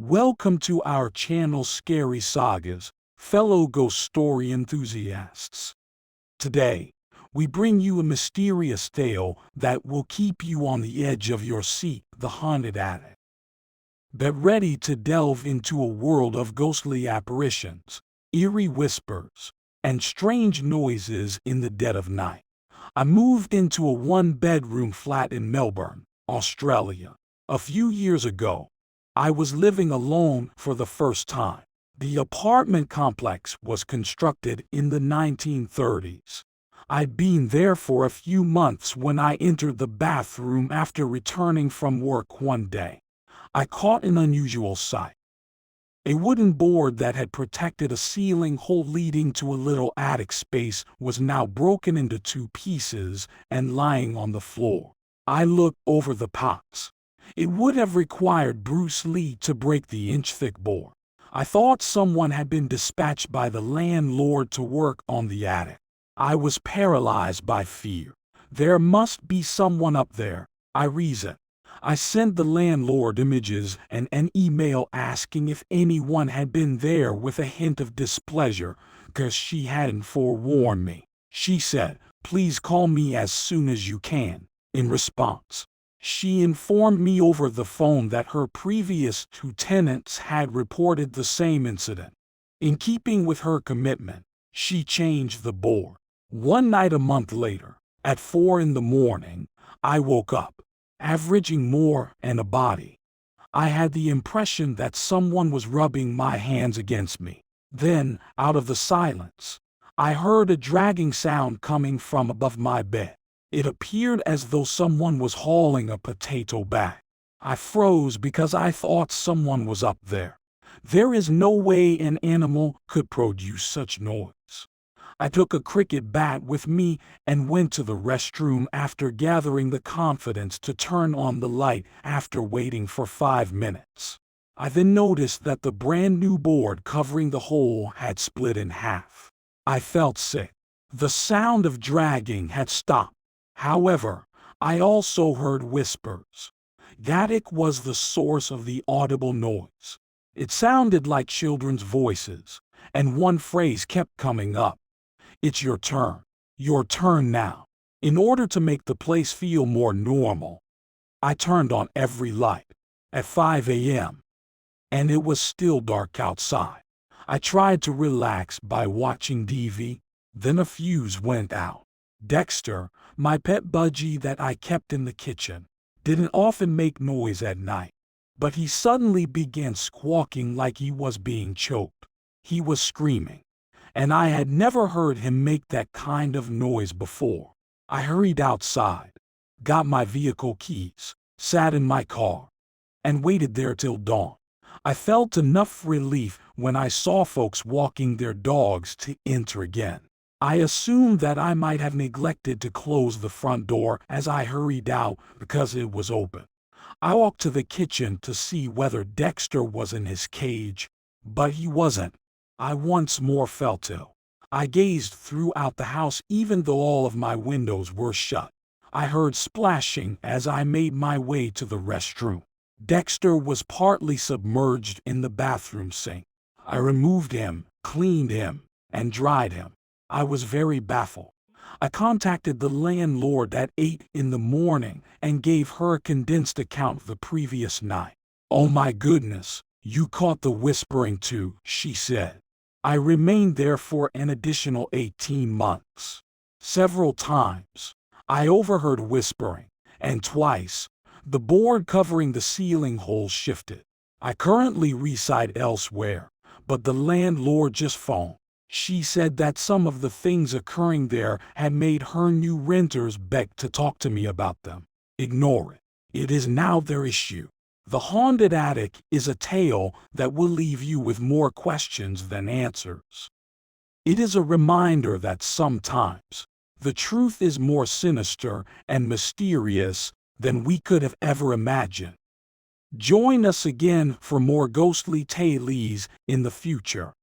Welcome to our channel Scary Sagas, fellow ghost story enthusiasts. Today, we bring you a mysterious tale that will keep you on the edge of your seat, the haunted attic. Get ready to delve into a world of ghostly apparitions, eerie whispers, and strange noises in the dead of night. I moved into a one-bedroom flat in Melbourne, Australia, a few years ago. I was living alone for the first time. The apartment complex was constructed in the 1930s. I'd been there for a few months when I entered the bathroom after returning from work one day. I caught an unusual sight. A wooden board that had protected a ceiling hole leading to a little attic space was now broken into two pieces and lying on the floor. I looked over the pots. It would have required Bruce Lee to break the inch-thick board. I thought someone had been dispatched by the landlord to work on the attic. I was paralyzed by fear. There must be someone up there, I reasoned. I sent the landlord images and an email asking if anyone had been there with a hint of displeasure, because she hadn't forewarned me. She said, "Please call me as soon as you can." In response, she informed me over the phone that her previous two tenants had reported the same incident. In keeping with her commitment, she changed the board. One night a month later, at 4 in the morning, I woke up, averaging more and a body. I had the impression that someone was rubbing my hands against me. Then, out of the silence, I heard a dragging sound coming from above my bed. It appeared as though someone was hauling a potato bag. I froze because I thought someone was up there. There is no way an animal could produce such noise. I took a cricket bat with me and went to the restroom after gathering the confidence to turn on the light after waiting for 5 minutes. I then noticed that the brand new board covering the hole had split in half. I felt sick. The sound of dragging had stopped. However, I also heard whispers. Attic was the source of the audible noise. It sounded like children's voices, and one phrase kept coming up. "It's your turn. Your turn now." In order to make the place feel more normal, I turned on every light. At 5 a.m., and it was still dark outside. I tried to relax by watching TV, then a fuse went out. Dexter, my pet budgie that I kept in the kitchen, didn't often make noise at night, but he suddenly began squawking like he was being choked. He was screaming, and I had never heard him make that kind of noise before. I hurried outside, got my vehicle keys, sat in my car, and waited there till dawn. I felt enough relief when I saw folks walking their dogs to enter again. I assumed that I might have neglected to close the front door as I hurried out because it was open. I walked to the kitchen to see whether Dexter was in his cage, but he wasn't. I once more felt ill. I gazed throughout the house even though all of my windows were shut. I heard splashing as I made my way to the restroom. Dexter was partly submerged in the bathroom sink. I removed him, cleaned him, and dried him. I was very baffled. I contacted the landlord at 8 in the morning and gave her a condensed account of the previous night. "Oh my goodness, you caught the whispering too," she said. I remained there for an additional 18 months. Several times, I overheard whispering, and twice, the board covering the ceiling hole shifted. I currently reside elsewhere, but the landlord just phoned. She said that some of the things occurring there had made her new renters beg to talk to me about them. Ignore it. It is now their issue. The haunted attic is a tale that will leave you with more questions than answers. It is a reminder that sometimes the truth is more sinister and mysterious than we could have ever imagined. Join us again for more ghostly tales in the future.